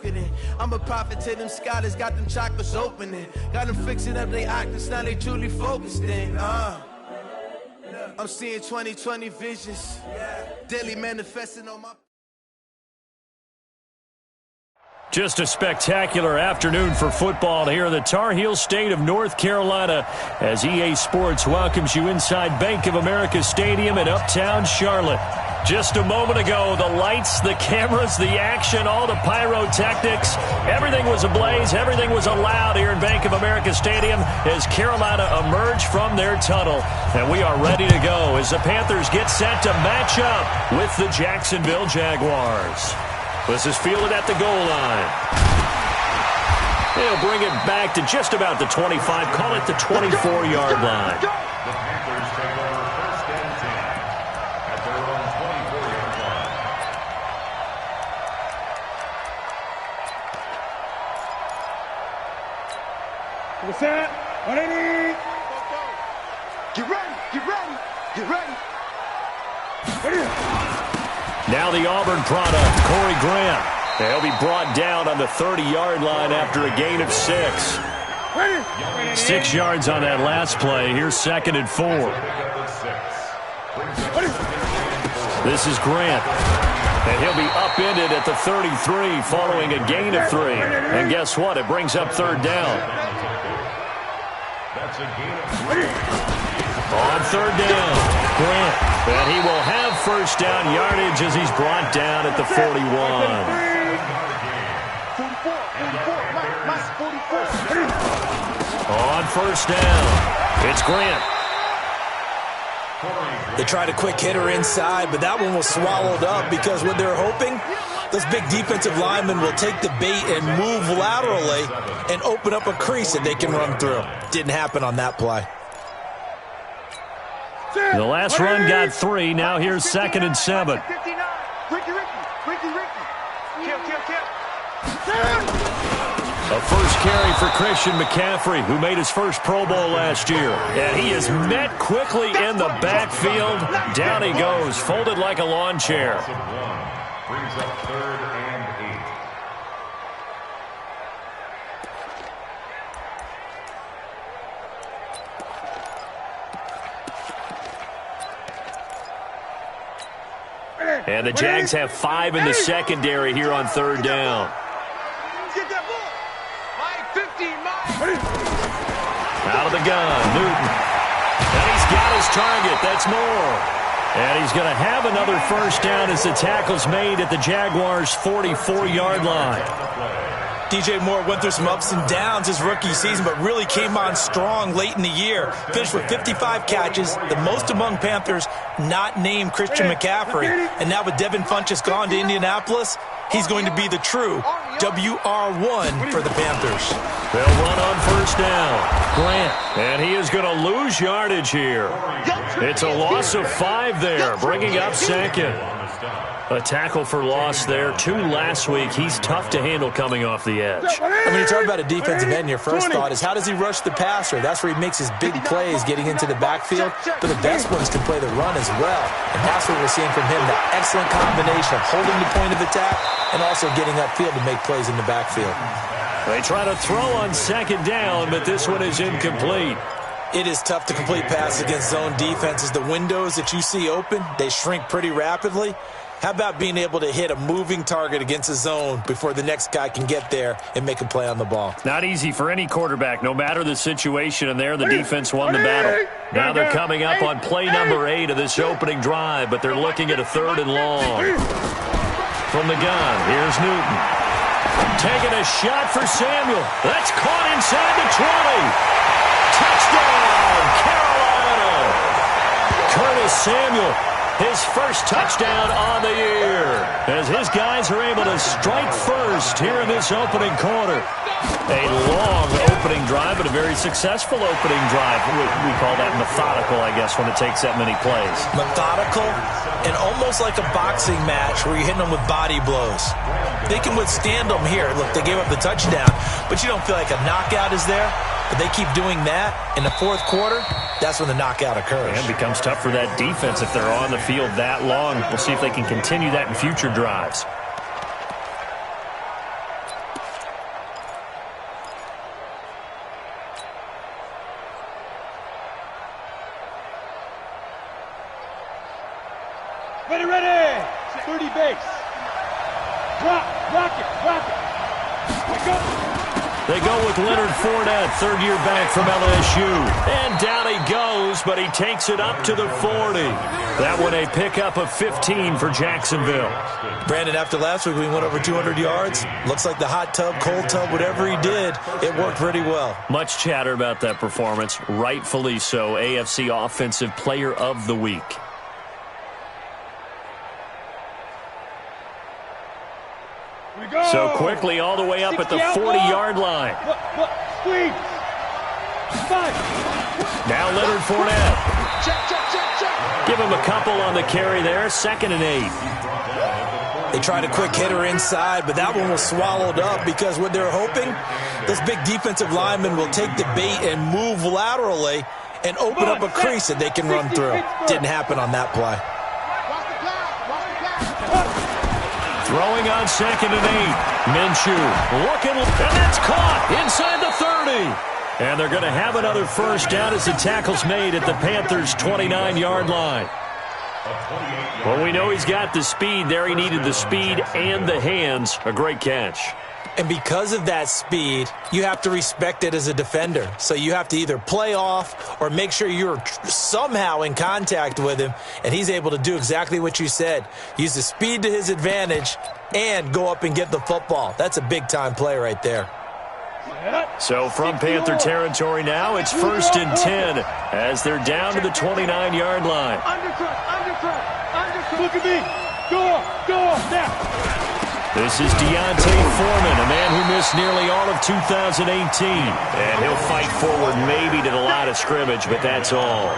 soaking in. I'm a prophet to them scholars, got them chakras opening. Got them fixing up their octaves, now they truly focused in. I'm seeing 2020 visions, daily manifesting on my... Just a spectacular afternoon for football here in the Tar Heel state of North Carolina as EA Sports welcomes you inside Bank of America Stadium in Uptown Charlotte. Just a moment ago, the lights, the cameras, the action, all the pyrotechnics, everything was ablaze, everything was allowed here in Bank of America Stadium as Carolina emerged from their tunnel. And we are ready to go as the Panthers get set to match up with the Jacksonville Jaguars. This is fielded at the goal line. They'll bring it back to just about the 25, call it the 24-yard line. The Panthers take over first and 10 at their own 24-yard line. What's that? What do you need? Get ready, get ready, get ready. Now the Auburn product, Corey Grant. He'll be brought down on the 30-yard line after a gain of 6. 6 yards on that last play. Here's 2nd and 4. This is Grant. And he'll be upended at the 33 following a gain of 3. And guess what? It brings up 3rd down. That's a gain of 3. On 3rd down, Grant. And he will have first down yardage as he's brought down at the 41. On 1st down, it's Grant. They tried a quick hitter inside, but that one was swallowed up because what they're hoping, those big defensive linemen will take the bait and move laterally and open up a crease that they can run through. Didn't happen on that play. The last run got 3. Now here's 2nd and 7. Ricky. A first carry for Christian McCaffrey, who made his first Pro Bowl last year. And he is met quickly in the backfield. Down he goes, folded like a lawn chair. Brings up 3rd and 8. And the Jags have 5 in the secondary here on 3rd down. Out of the gun, Newton. And he's got his target. That's Moore. And he's going to have another first down as the tackle's made at the Jaguars' 44-yard line. DJ Moore went through some ups and downs his rookie season, but really came on strong late in the year. Finished with 55 catches, the most among Panthers not named Christian McCaffrey. And now with Devin Funchess gone to Indianapolis, he's going to be the true WR1 for the Panthers. They'll run on first down. Grant. And he is going to lose yardage here. It's a loss of 5 there, bringing up 2nd. A tackle for loss there. 2 last week. He's tough to handle coming off the edge. When you talk about a defensive end, your first thought is how does he rush the passer? That's where he makes his big plays getting into the backfield. But the best ones can play the run as well. And that's what we're seeing from him, that excellent combination of holding the point of attack and also getting upfield to make plays in the backfield. They try to throw on 2nd down, but this one is incomplete. It is tough to complete passes against zone defenses. The windows that you see open, they shrink pretty rapidly. How about being able to hit a moving target against a zone before the next guy can get there and make a play on the ball? Not easy for any quarterback, no matter the situation, and there the defense won the battle. Now they're coming up on play number 8 of this opening drive, but they're looking at a 3rd and long. From the gun, here's Newton. Taking a shot for Samuel. That's caught inside the 20. Touchdown, Carolina! Curtis Samuel. His first touchdown on the year as his guys are able to strike first here in this opening quarter. A long opening drive, but a very successful opening drive. We call that methodical, I guess, when it takes that many plays. Methodical and almost like a boxing match where you're hitting them with body blows. They can withstand them here. Look, they gave up the touchdown, but you don't feel like a knockout is there. But they keep doing that in the 4th quarter, that's when the knockout occurs. And it becomes tough for that defense if they're on the field that long. We'll see if they can continue that in future drives. Ready. 30 base. Drop. Rock it. They go with Leonard Fournette, third-year back from LSU. And down he goes, but he takes it up to the 40. That one a pickup of 15 for Jacksonville. Brandon, after last week we went over 200 yards. Looks like the hot tub, cold tub, whatever he did, it worked pretty well. Much chatter about that performance. Rightfully so. AFC Offensive Player of the Week. So quickly all the way up at the 40-yard line. Squeeze. Now Leonard Fournette. Give him a couple on the carry there. 2nd and 8. They tried a quick hitter inside, but that one was swallowed up because what they're hoping, this big defensive lineman will take the bait and move laterally and open up a crease that they can run through. Didn't happen on that play. Throwing on 2nd and 8. Minshew looking, and that's caught inside the 30. And they're going to have another first down as the tackle's made at the Panthers' 29-yard line. Well, we know he's got the speed there. He needed the speed and the hands. A great catch. And because of that speed, you have to respect it as a defender. So you have to either play off or make sure you're somehow in contact with him, and he's able to do exactly what you said. Use the speed to his advantage and go up and get the football. That's a big-time play right there. So from Panther territory now, it's 1st and 10 as they're down to the 29-yard line. Undercut. Look at me. Go off now. This is Deontay Foreman, a man who missed nearly all of 2018. And he'll fight forward maybe to the line of scrimmage, but that's all.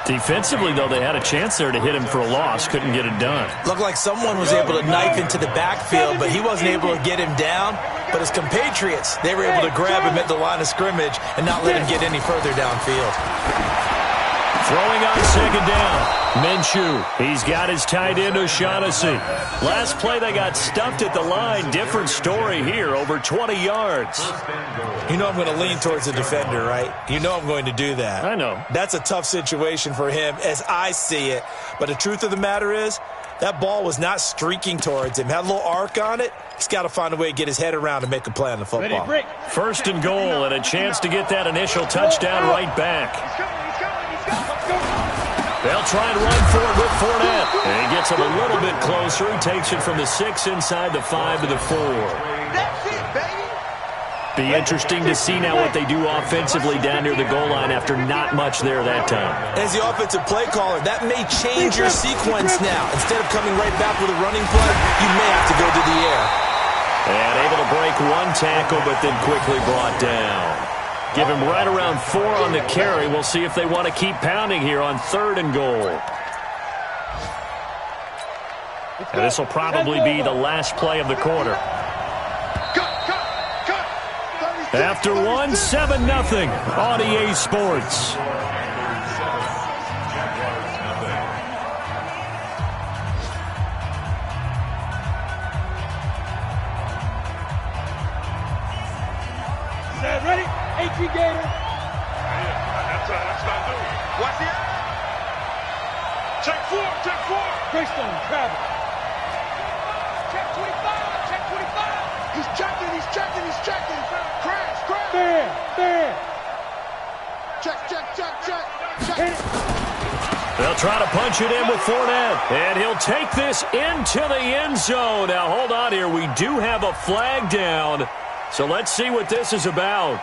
Defensively, though, they had a chance there to hit him for a loss. Couldn't get it done. Looked like someone was able to knife into the backfield, but he wasn't able to get him down. But his compatriots, they were able to grab him at the line of scrimmage and not let him get any further downfield. Throwing on 2nd down. Minshew, he's got his tight end O'Shaughnessy. Last play they got stuffed at the line. Different story here, over 20 yards. You know I'm going to lean towards the defender, right? You know I'm going to do that. I know. That's a tough situation for him as I see it. But the truth of the matter is, that ball was not streaking towards him. Had a little arc on it. He's got to find a way to get his head around and make a play on the football. 1st and goal and a chance to get that initial touchdown right back. They'll try and run for it with Fournette. And he gets him a little bit closer. He takes it from the 6 inside the 5 to the 4. That's it, baby. Be interesting to see now what they do offensively down near the goal line after not much there that time. As the offensive play caller, that may change your sequence now. Instead of coming right back with a running play, you may have to go to the air. And able to break one tackle, but then quickly brought down. Give him right around 4 on the carry. We'll see if they want to keep pounding here on 3rd and goal. And this will probably be the last play of the quarter. After one, 7-0 on EA Sports. Ready? 18 Gator. That's not new. Watch it. Check 4. Greystone, travel. Check 25. He's checking. Crash. Fair. Check. They'll try to punch it in with Fournette. And he'll take this into the end zone. Now, hold on here. We do have a flag down. So let's see what this is about.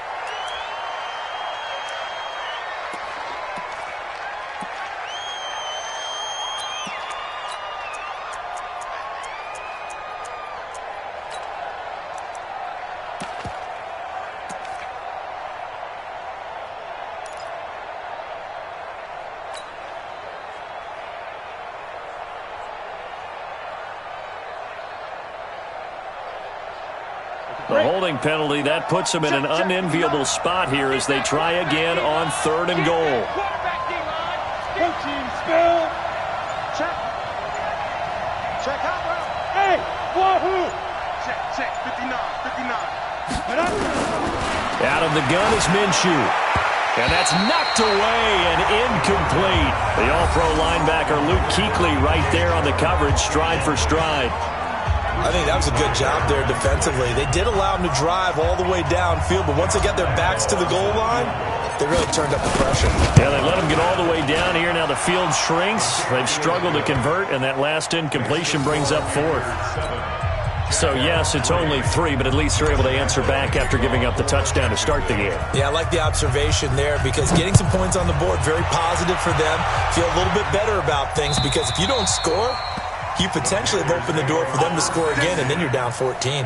The holding penalty, that puts them in an unenviable spot here as they try again on 3rd and goal. Coaching spell. Check out. Hey, wahoo. Check. 59. Out of the gun is Minshew. And that's knocked away and incomplete. The All-Pro linebacker Luke Kuechly right there on the coverage, stride for stride. I think that was a good job there defensively. They did allow them to drive all the way downfield, but once they got their backs to the goal line, they really turned up the pressure. Yeah, they let them get all the way down here. Now the field shrinks. They've struggled to convert, and that last incompletion brings up fourth. So, yes, it's only 3, but at least they're able to answer back after giving up the touchdown to start the game. Yeah, I like the observation there because getting some points on the board, very positive for them. Feel a little bit better about things because if you don't score, you potentially have opened the door for them to score again, and then you're down 14.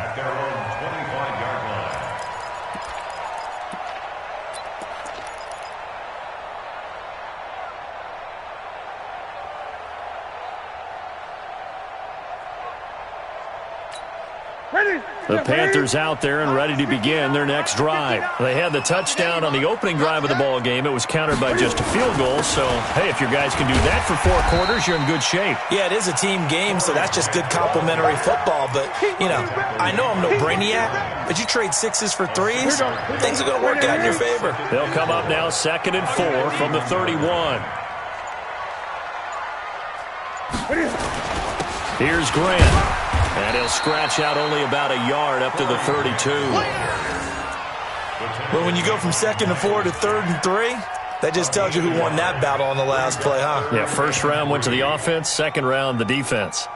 The Panthers out there and ready to begin their next drive. They had the touchdown on the opening drive of the ball game. It was countered by just a field goal. So, hey, if your guys can do that for 4 quarters, you're in good shape. Yeah, it is a team game, so that's just good complimentary football. But, you know, I know I'm no brainiac, but you trade 6s for 3s, things are going to work out in your favor. They'll come up now 2nd and 4 from the 31. Here's Grant. And he'll scratch out only about a yard up to the 32. Well, when you go from 2nd and 4 to 3rd and 3, that just tells you who won that battle on the last play, huh? Yeah, first round went to the offense, second round the defense.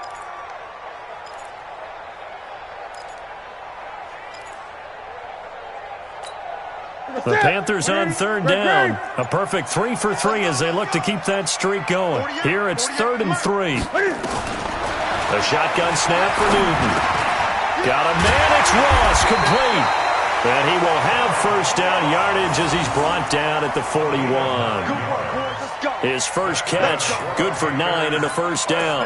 The Panthers on 3rd down. A perfect 3 for 3 as they look to keep that streak going. Here it's 3rd and 3. A shotgun snap for Newton. Got a man, it's Ross, complete. And he will have first down yardage as he's brought down at the 41. His first catch, good for 9 and a first down.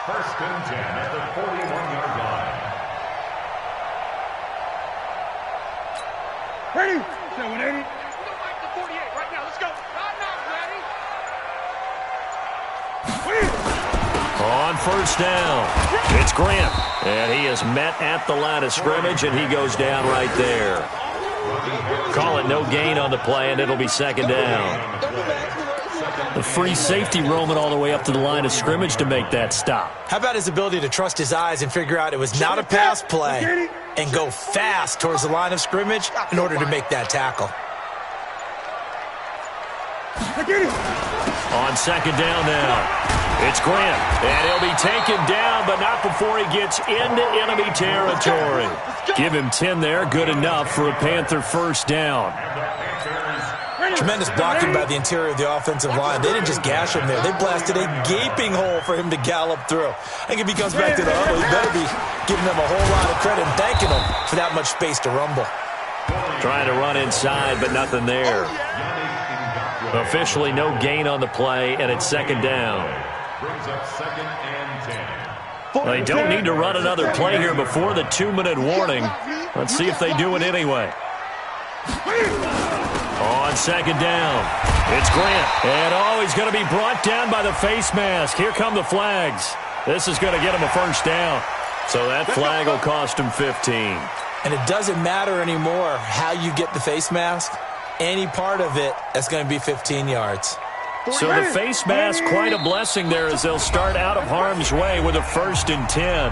1st and 10 at the 41-yard line. Ready? 780. Go back to 48 right now. Let's go. I'm not ready. On first down, it's Grant. And he is met at the line of scrimmage, and he goes down right there. Call it no gain on the play, and it'll be 2nd down. The free safety roaming all the way up to the line of scrimmage to make that stop. How about his ability to trust his eyes and figure out it was not a pass play and go fast towards the line of scrimmage in order to make that tackle? On 2nd down now, it's Grant. And he'll be taken down, but not before he gets into enemy territory. Give him 10 there, good enough for a Panther first down. Tremendous blocking by the interior of the offensive line. They didn't just gash him there. They blasted a gaping hole for him to gallop through. I think if he comes back to the huddle, he better be giving them a whole lot of credit and thanking them for that much space to rumble. Trying to run inside, but nothing there. Officially no gain on the play, and it's 2nd down. Brings up 2nd and 10. They don't need to run another play here before the 2-minute warning. Let's see if they do it anyway. On 2nd down, it's Grant. And he's going to be brought down by the face mask. Here come the flags. This is going to get him a first down. So that flag will cost him 15. And it doesn't matter anymore how you get the face mask. Any part of it, that's going to be 15 yards. So the face mask, quite a blessing there as they'll start out of harm's way with a 1st and 10.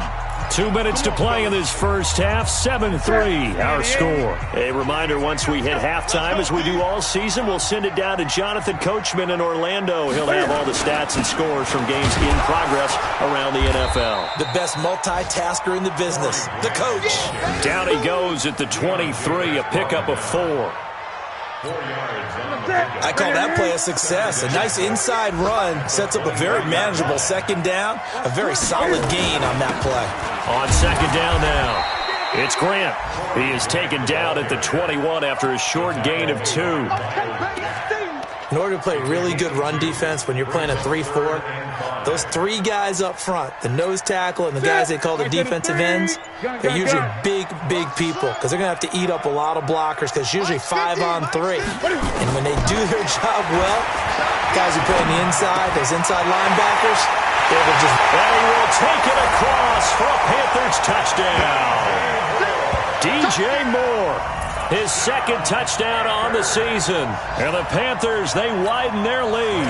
2 minutes to play in this first half, 7-3, our score. A reminder, once we hit halftime, as we do all season, we'll send it down to Jonathan Coachman in Orlando. He'll have all the stats and scores from games in progress around the NFL. The best multitasker in the business, the coach. Down he goes at the 23, a pickup of 4. 4 yards on the pickup. I call that play a success. A nice inside run sets up a very manageable 2nd down. A very solid gain on that play. On 2nd down now, it's Grant. He is taken down at the 21 after a short gain of 2. In order to play really good run defense when you're playing a 3-4, those 3 guys up front, the nose tackle and the guys they call the defensive ends, they're usually big people because they're going to have to eat up a lot of blockers because it's usually 5-on-3. And when they do their job well, guys who play on the inside, those inside linebackers, they will just... And he will take it across for a Panthers touchdown. DJ DJ Moore, his second touchdown on the season. And the Panthers, they widen their lead.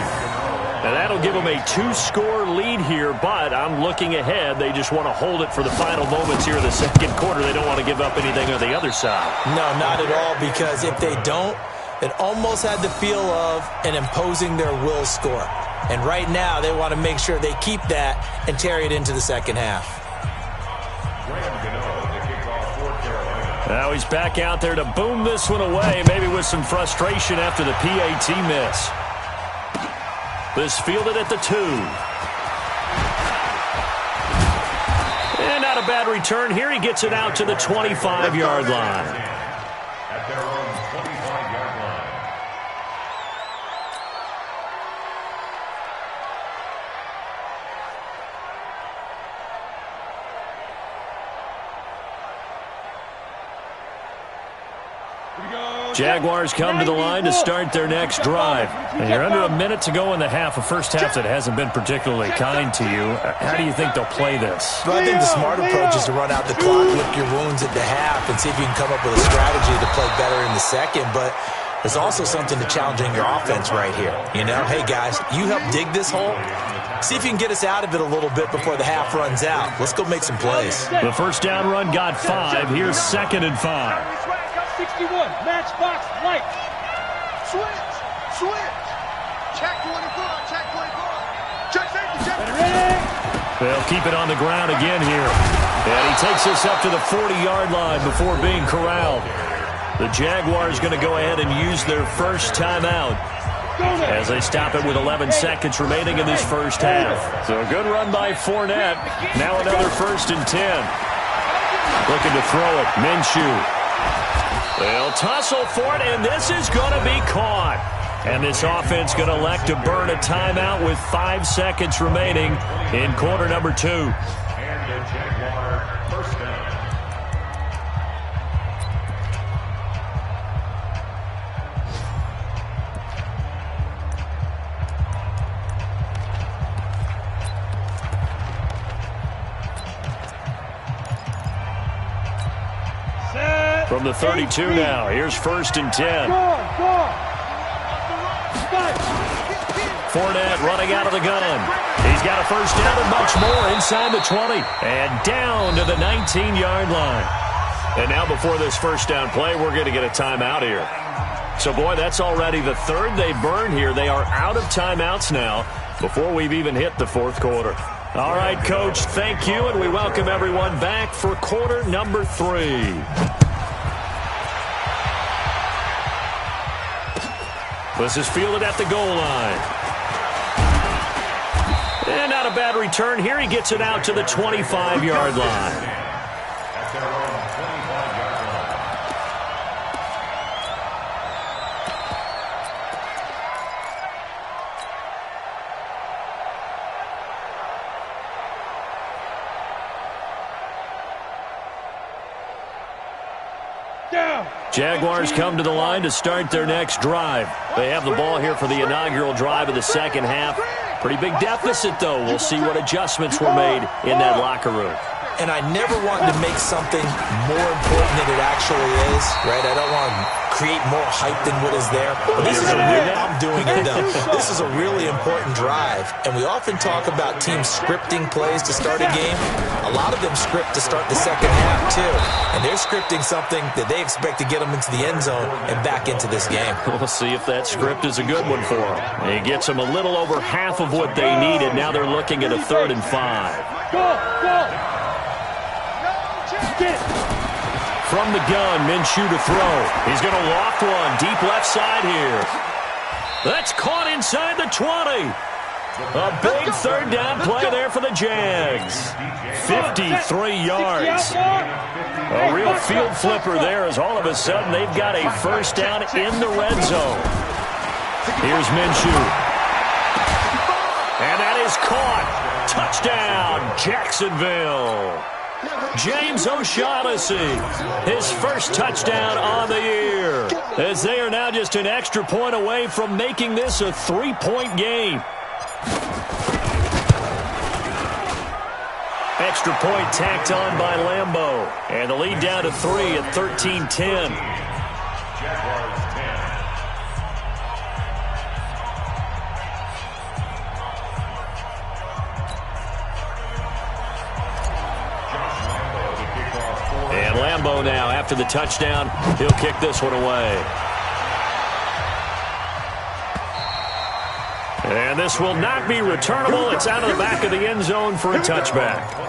And that'll give them a 2-score lead here, but I'm looking ahead. They just want to hold it for the final moments here in the second quarter. They don't want to give up anything on the other side. No, not at all, because if they don't, it almost had the feel of an imposing their will score. And right now, they want to make sure they keep that and carry it into the second half. Now he's back out there to boom this one away, maybe with some frustration after the PAT miss. This fielded at the 2. And not a bad return here. He gets it out to the 25-yard line. At their own 25-yard line. Jaguars come to the line to start their next drive. And you're under a minute to go in the half, a first half that hasn't been particularly kind to you. How do you think they'll play this? Well, I think the smart approach is to run out the clock, lick your wounds at the half, and see if you can come up with a strategy to play better in the second. But there's also something to challenging your offense right here. You know, hey, guys, you help dig this hole. See if you can get us out of it a little bit before the half runs out. Let's go make some plays. The first down run got 5. Here's 2nd and 5. 61, matchbox light. Switch. Check 24, check 24. Check safety, check. They'll keep it on the ground again here. And he takes us up to the 40-yard line before being corralled. The Jaguars going to go ahead and use their first timeout as they stop it with 11 seconds remaining in this first half. So a good run by Fournette. Now another 1st and 10. Looking to throw it. Minshew. They'll tussle for it, and this is going to be caught. And this offense going to elect to burn a timeout with 5 seconds remaining in quarter number 2. And the Jaguar first down. From the 32 now, here's 1st and 10. Fournette running out of the gun. He's got a first down and much more inside the 20. And down to the 19-yard line. And now before this first down play, we're going to get a timeout here. So, boy, that's already the 3rd they burned here. They are out of timeouts now before we've even hit the 4th quarter. All right, Coach, thank you, and we welcome everyone back for quarter number 3. This is fielded at the goal line. And not a bad return here. He gets it out to the 25-yard line. At their own 25-yard line. Jaguars come to the line to start their next drive. They have the ball here for the inaugural drive of the second half. Pretty big deficit, though. We'll see what adjustments were made in that locker room. And I never want to make something more important than it actually is, right? I don't want to create more hype than what is there. But this is This is a really important drive. And we often talk about teams scripting plays to start a game. A lot of them script to start the second half, too. And they're scripting something that they expect to get them into the end zone and back into this game. We'll see if that script is a good one for them. It gets them a little over half of what they needed. Now they're looking at a 3rd and 5. Go! From the gun, Minshew to throw. He's going to loft one deep left side here. That's caught inside the 20. A big 3rd down play there for the Jags. 53 yards. A real field flipper there as all of a sudden they've got a first down in the red zone. Here's Minshew. And that is caught. Touchdown, Jacksonville. James O'Shaughnessy, his first touchdown on the year, as they are now just an extra point away from making this a 3-point game. extra point tacked on by Lambeau. And the lead down to 3 at 13-10. Jaguars 10. And Lambeau now, after the touchdown, he'll kick this one away. And this will not be returnable. It's out of the back of the end zone for a touchback.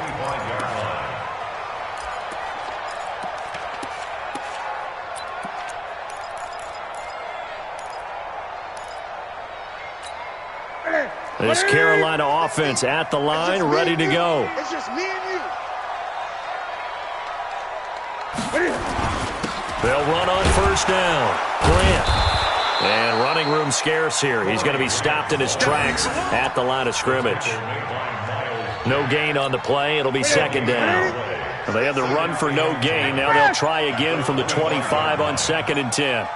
This Carolina offense at the line, ready to go. It's just me and you. They'll run on first down. Grant. And running room scarce here. He's going to be stopped in his tracks at the line of scrimmage. No gain on the play. It'll be second down. They had the run for no gain. Now they'll try again from the 25 on 2nd and 10.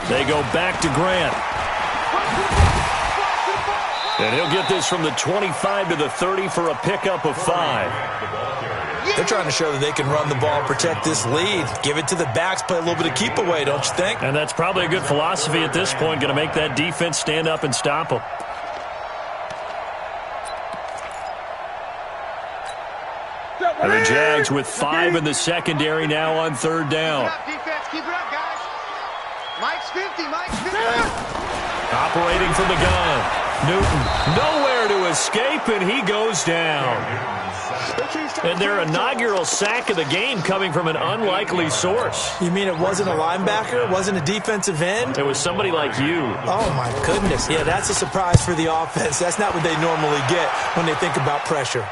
They go back to Grant. And he'll get this from the 25 to the 30 for a pickup of 5. They're trying to show that they can run the ball, protect this lead. Give it to the backs, play a little bit of keep away, don't you think? And that's probably a good philosophy at this point. Going to make that defense stand up and stop them. And the Jags with 5 in the secondary now on 3rd down. Keep it up, defense. Keep it up, guys. Mike's 50. Mike's 50. Operating from the gun. Newton nowhere to escape, and he goes down. And their inaugural sack of the game coming from an unlikely source. You mean it wasn't a linebacker? It wasn't a defensive end? It was somebody like you. Oh, my goodness. Yeah, that's a surprise for the offense. That's not what they normally get when they think about pressure.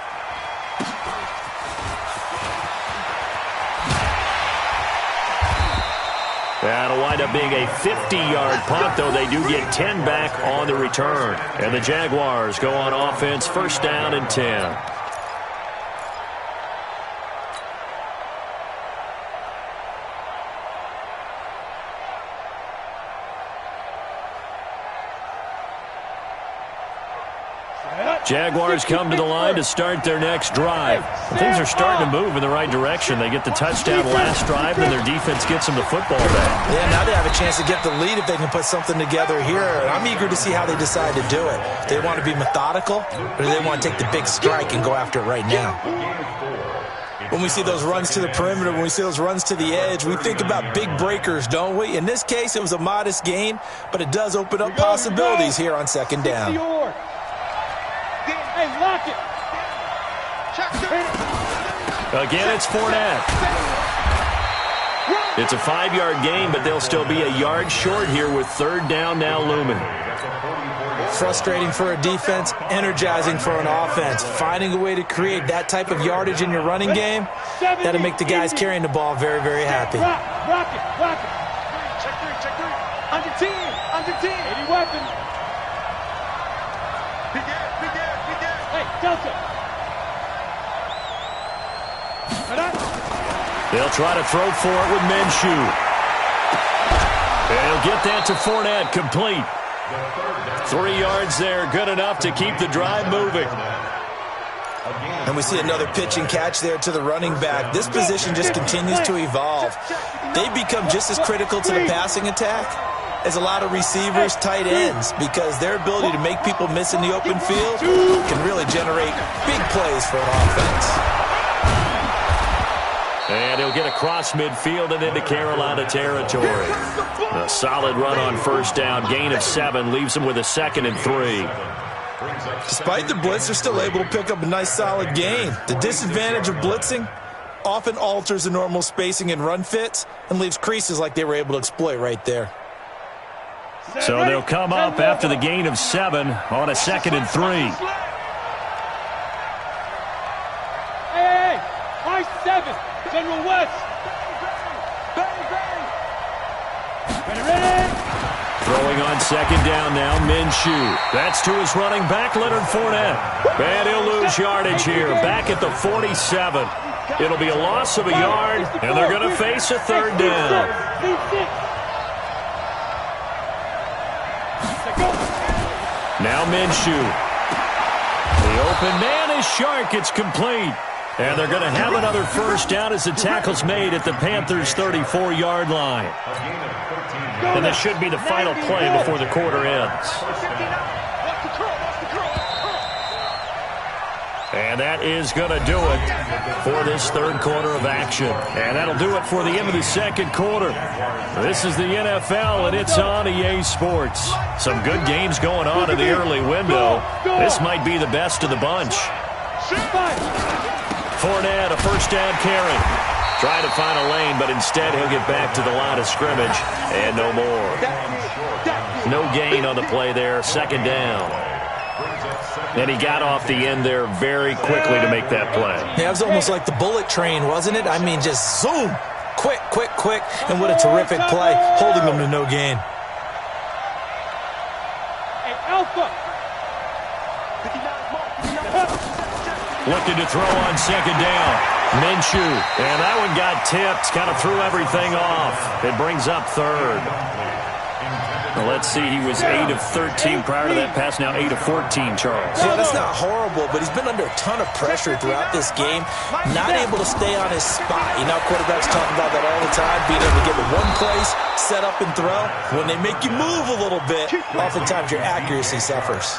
That'll wind up being a 50-yard punt, though they do get 10 back on the return. And the Jaguars go on offense, 1st down and 10. Jaguars come to the line to start their next drive. Things are starting to move in the right direction. They get the touchdown last drive, and their defense gets them the football back. Yeah, now they have a chance to get the lead if they can put something together here. I'm eager to see how they decide to do it. Do they want to be methodical, or do they want to take the big strike and go after it right now? When we see those runs to the perimeter, when we see those runs to the edge, we think about big breakers, don't we? In this case, it was a modest gain, but it does open up possibilities here on 2nd down. Hey, lock it. Again, it's Fournette. It's a 5-yard gain, but they'll still be a yard short here with 3rd down now looming. Frustrating for a defense, energizing for an offense. Finding a way to create that type of yardage in your running game, that'll make the guys carrying the ball very, very happy. Rock it. Check 3. Under 10. Any weapon. Hey, Delta. They'll try to throw for it with Minshew. And he'll get that to Fournette, complete. 3 yards there, good enough to keep the drive moving. And we see another pitch and catch there to the running back. This position just continues to evolve. They become just as critical to the passing attack as a lot of receivers, tight ends, because their ability to make people miss in the open field can really generate big plays for an offense. And he'll get across midfield and into Carolina territory. A solid run on 1st down, gain of 7, leaves them with a 2nd and 3. Despite the blitz, they're still able to pick up a nice solid gain. The disadvantage of blitzing often alters the normal spacing and run fits and leaves creases like they were able to exploit right there. So they'll come up after the gain of 7 on a 2nd and 3. Hey, high 7, General West. Ready. Throwing on 2nd down now, Minshew. That's to his running back, Leonard Fournette. And he'll lose yardage here, back at the 47. It'll be a loss of a yard, and they're going to face a 3rd down. Now Minshew. The open man is Shark. It's complete. And they're going to have another first down as the tackle's made at the Panthers' 34-yard line. And this should be the final play before the quarter ends. And that is going to do it for this third quarter of action. And that'll do it for the end of the second quarter. This is the NFL, and it's on EA Sports. Some good games going on in the early window. This might be the best of the bunch. Fournette, a first down carry. Trying to find a lane, but instead he'll get back to the line of scrimmage. And no more. No gain on the play there. Second down. And he got off the end there very quickly to make that play. Yeah, it was almost like the bullet train, wasn't it? I mean, just zoom. Quick, quick, quick. And what a terrific play, holding them to no gain. Hey, Alpha. Looking to throw on second down. Minshew. And that one got tipped. Kind of threw everything off. It brings up third. Well, let's see. He was 8 of 13 prior to that pass. Now 8 of 14, Charles. Yeah, that's not horrible, but he's been under a ton of pressure throughout this game. Not able to stay on his spot. You know, quarterbacks talk about that all the time, being able to get to one place, set up and throw. When they make you move a little bit, oftentimes your accuracy suffers.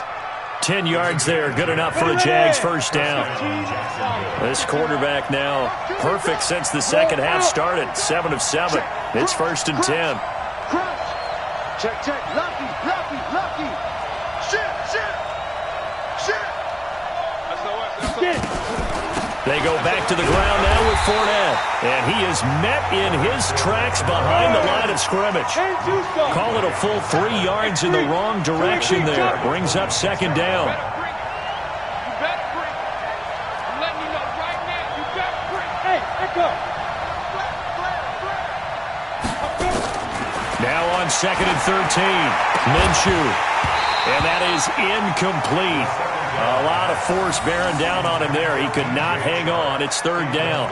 10 yards there, good enough for a Jags first down. This quarterback now perfect since the second half started. 7 of 7. It's 1st and 10. Check, check. Lucky, lucky, lucky. Shit, shit, shit. They go back to the ground now with Fournette. And he is met in his tracks behind the line of scrimmage. Call it a full 3 yards in the wrong direction there. Brings up second down. You better break. I'm letting you know right now. You better break. Hey, echo. Now on 2nd and 13. Minshew. And that is incomplete. A lot of force bearing down on him there. He could not hang on. It's 3rd down.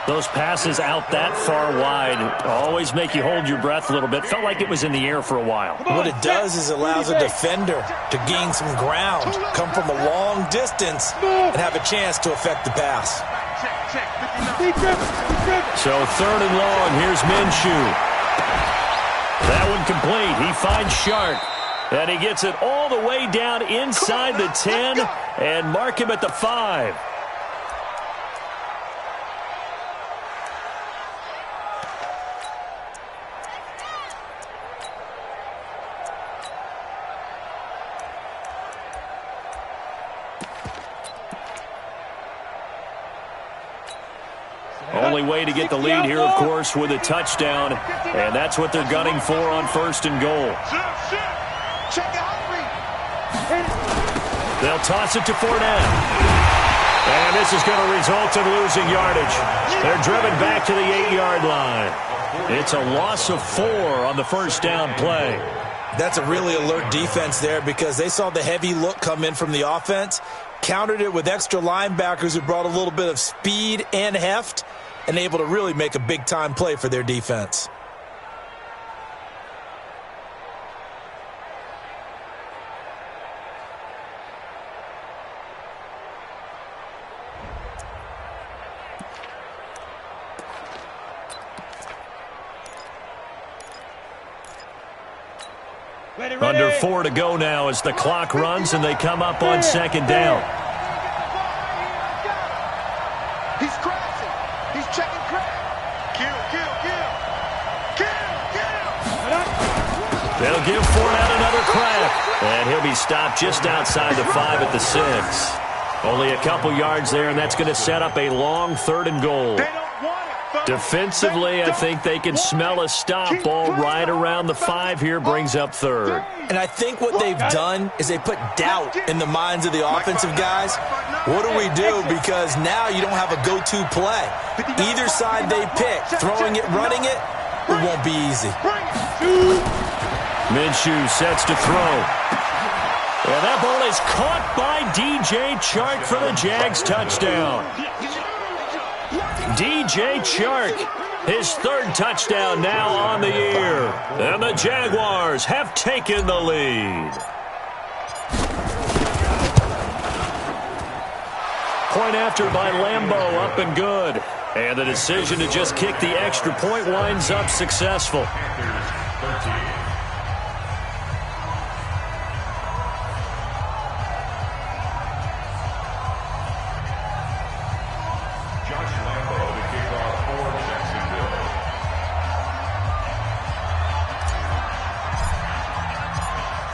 Those passes out that far wide always make you hold your breath a little bit. Felt like it was in the air for a while. What it does is allows a defender to gain some ground, come from a long distance, and have a chance to affect the pass. So 3rd and long. Here's Minshew. That one complete. He finds Shark. And he gets it all the way down inside the 10 and mark him at the 5. Only way to get the lead here, of course, with a touchdown. And that's what they're gunning for on 1st and goal. They'll toss it to Fournette. And this is going to result in losing yardage. They're driven back to the 8-yard line. It's a loss of 4 on the first down play. That's a really alert defense there because they saw the heavy look come in from the offense, countered it with extra linebackers who brought a little bit of speed and heft, and able to really make a big-time play for their defense. Under 4 to go now as the clock runs and they come up on 2nd down. He's crashing. He's checking crack. Kill, kill, kill. Kill, kill. They'll give Fournette another crack. And he'll be stopped just outside the 5 at the 6. Only a couple yards there, and that's going to set up a long 3rd and goal. Defensively, I think they can smell a stop ball right around the 5 here, brings up 3rd. And I think what they've done is they put doubt in the minds of the offensive guys. What do we do? Because now you don't have a go-to play. Either side they pick, throwing it, running it, it won't be easy. Minshew sets to throw. And that ball is caught by DJ Chark for the Jags touchdown. DJ Chark, his 3rd touchdown now on the year. And the Jaguars have taken the lead. Point after by Lambeau, up and good. And the decision to just kick the extra point winds up successful.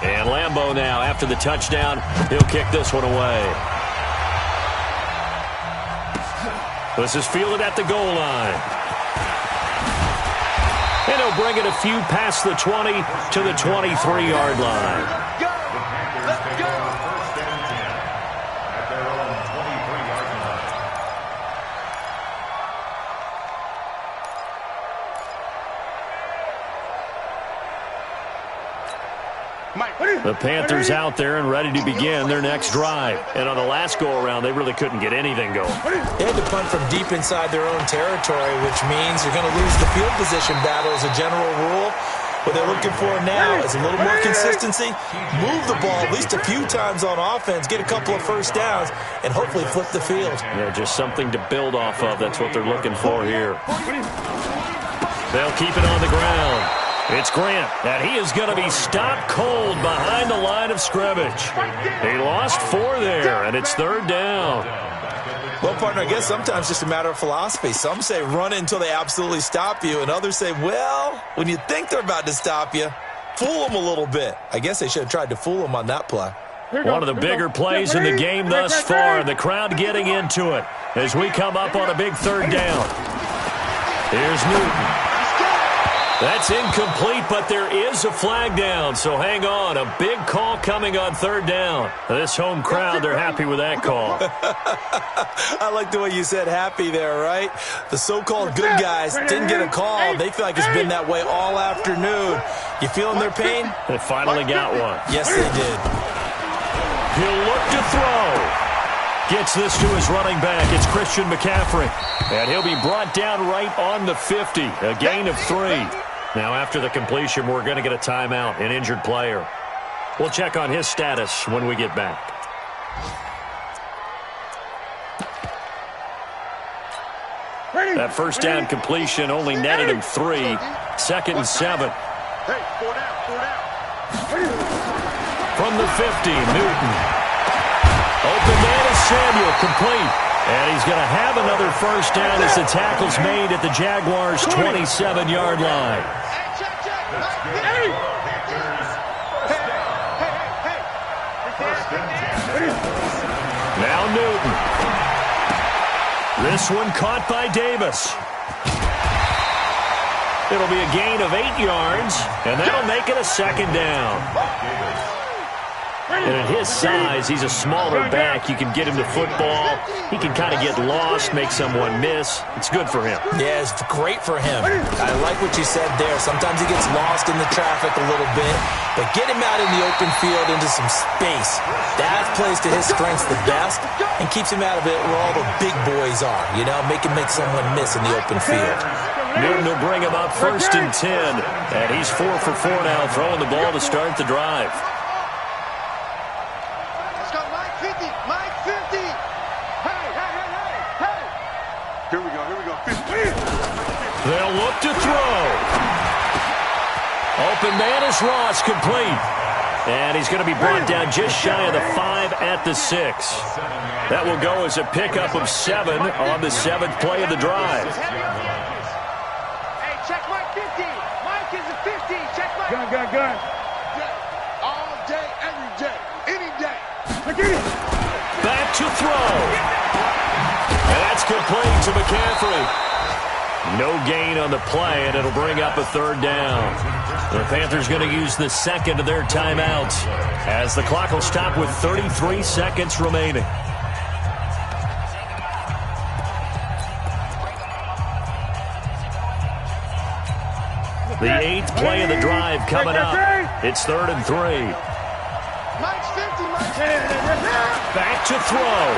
And Lambeau now, after the touchdown, he'll kick this one away. This is fielded at the goal line. And he'll bring it a few past the 20 to the 23-yard line. Go! Let's go! First and 10 at their own 23-yard line. The Panthers out there and ready to begin their next drive. And on the last go-around, they really couldn't get anything going. They had to punt from deep inside their own territory, which means you're going to lose the field position battle as a general rule. What they're looking for now is a little more consistency, move the ball at least a few times on offense, get a couple of first downs, and hopefully flip the field. Yeah, just something to build off of. That's what they're looking for here. They'll keep it on the ground. It's Grant, and he is going to be stopped cold behind the line of scrimmage. He lost 4 there, and it's 3rd down. Well, partner, I guess sometimes just a matter of philosophy. Some say run until they absolutely stop you, and others say, well, when you think they're about to stop you, fool them a little bit. I guess they should have tried to fool them on that play. One of the bigger plays in the game thus far, and the crowd getting into it as we come up on a big 3rd down. Here's Newton. That's incomplete, but there is a flag down, so hang on. A big call coming on 3rd down. This home crowd, they're happy with that call. I like the way you said happy there, right? The so-called good guys didn't get a call. They feel like it's been that way all afternoon. You feeling their pain? They finally got one. Yes, they did. He'll look to throw. Gets this to his running back. It's Christian McCaffrey. And he'll be brought down right on the 50. A gain of 3. Now, after the completion, we're going to get a timeout, an injured player. We'll check on his status when we get back. That first down completion only netted him 3. 2nd and 7. Hey, 4 down. From the 50, Newton. Open man is Samuel, complete. And he's going to have another first down as the tackle's made at the Jaguars' 27-yard line. Now Newton. This one caught by Davis. It'll be a gain of 8 yards, and that'll make it a 2nd down. And at his size, he's a smaller back. You can get him to football. He can kind of get lost, make someone miss. It's good for him. Yeah, it's great for him. I like what you said there. Sometimes he gets lost in the traffic a little bit, but get him out in the open field into some space. That plays to his strengths the best and keeps him out of it where all the big boys are, you know, make someone miss in the open field. Newton will bring him up 1st and 10, and he's 4 for 4 now, throwing the ball to start the drive. They'll look to throw. Open man is Ross, complete. And he's going to be brought down just shy of the 5 at the 6. That will go as a pickup of 7 on the 7th play of the drive. Hey, check Mike 50. Mike is a 50. Check Mike. Gun. All day, every day, any day. Back to throw. And that's complete to McCaffrey. No gain on the play, and it'll bring up a 3rd down. The Panthers going to use the 2nd of their timeouts as the clock will stop with 33 seconds remaining. The 8th play of the drive coming up. It's 3rd and 3. Mike's 50, Mike's 50. Back to throw.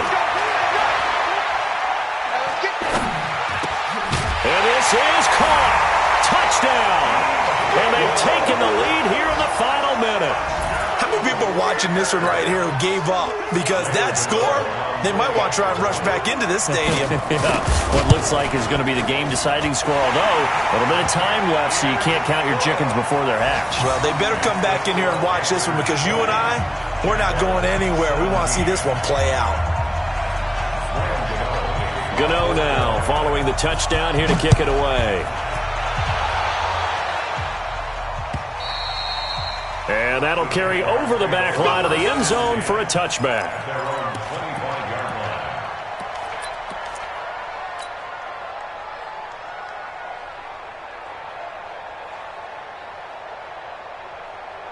And this is caught. Touchdown. And they've taken the lead here in the final minute. How many people are watching this one right here who gave up? Because that score, they might want to try and rush back into this stadium. Yeah, what looks like is going to be the game-deciding score, although a little bit of time left, so you can't count your chickens before they're hatched. Well, they better come back in here and watch this one, because you and I, we're not going anywhere. We want to see this one play out. Gano now, following the touchdown, here to kick it away. And that'll carry over the back line of the end zone for a touchback.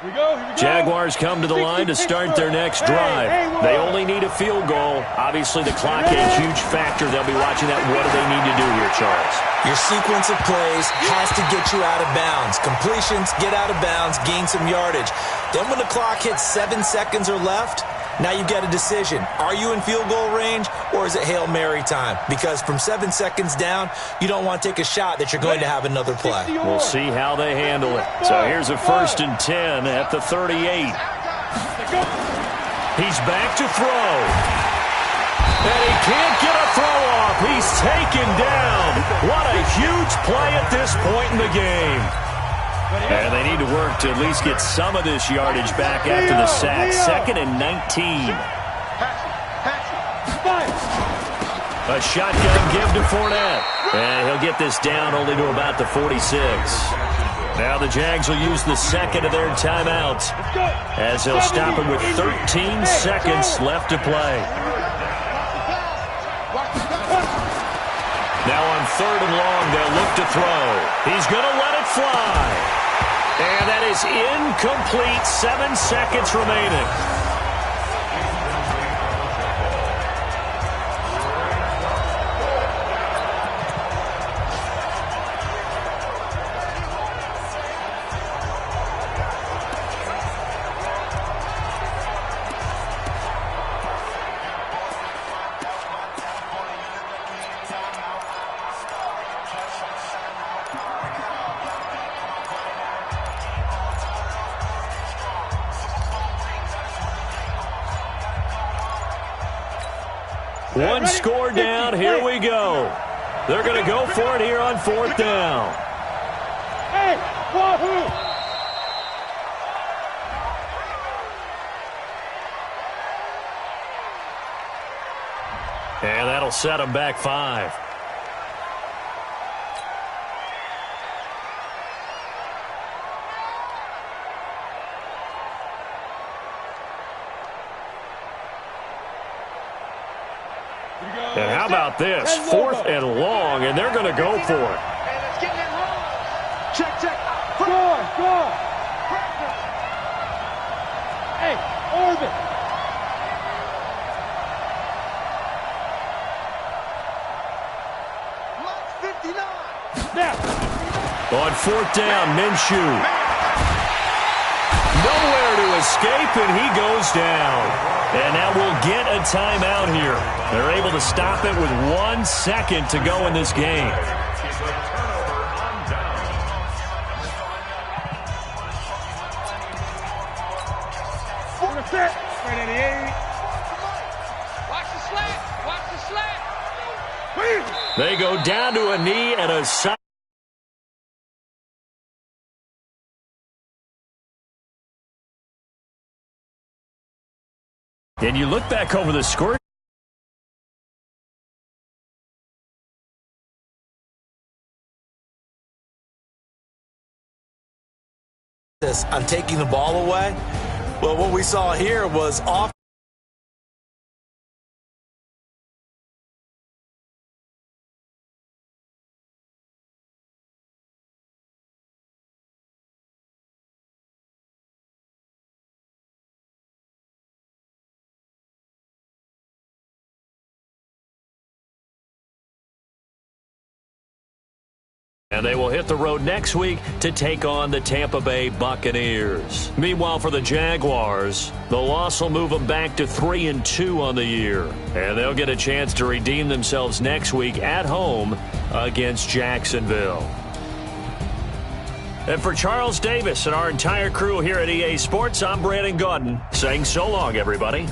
Here we go. Jaguars come to the line to start their next drive. They only need a field goal. Obviously, the clock a huge factor. They'll be watching that. What do they need to do here, Charles? Your sequence of plays has to get you out of bounds. Completions, get out of bounds, gain some yardage. Then when the clock hits 7 seconds or left, now you get a decision. Are you in field goal range, or is it Hail Mary time? Because from 7 seconds down, you don't want to take a shot that you're going to have another play. We'll see how they handle it. So here's a 1st and 10 at the 38. He's back to throw. And he can't get a throw off. He's taken down. What a huge play at this point in the game. And they need to work to at least get some of this yardage back after the sack. 2nd and 19. A shotgun give to Fournette. And he'll get this down only to about the 46. Now the Jags will use the second of their timeouts as they'll stop it with 13 seconds left to play. Now on 3rd and long, they'll look to throw. He's going to let it fly. And that is incomplete. 7 seconds remaining. One score down. Here we go. They're going to go for it here on 4th down. Hey, wahoo! And that'll set them back 5. And how about this? 4th and long, and they're going to go for it. And it's getting it wrong. Check. Score. Hey, orbit. Lock 59. Snap. On 4th down, Minshew. Nowhere to escape, and he goes down. And now we'll get a timeout here. They're able to stop it with 1 second to go in this game. Right at the 8. Watch the slant. They go down to a knee and a side. And you look back over the score. On taking the ball away. Well, what we saw here was off. And they will hit the road next week to take on the Tampa Bay Buccaneers. Meanwhile, for the Jaguars, the loss will move them back to 3-2 on the year. And they'll get a chance to redeem themselves next week at home against Jacksonville. And for Charles Davis and our entire crew here at EA Sports, I'm Brandon Gaudin saying so long, everybody.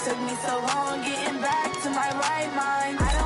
Took me so long getting back to my right mind.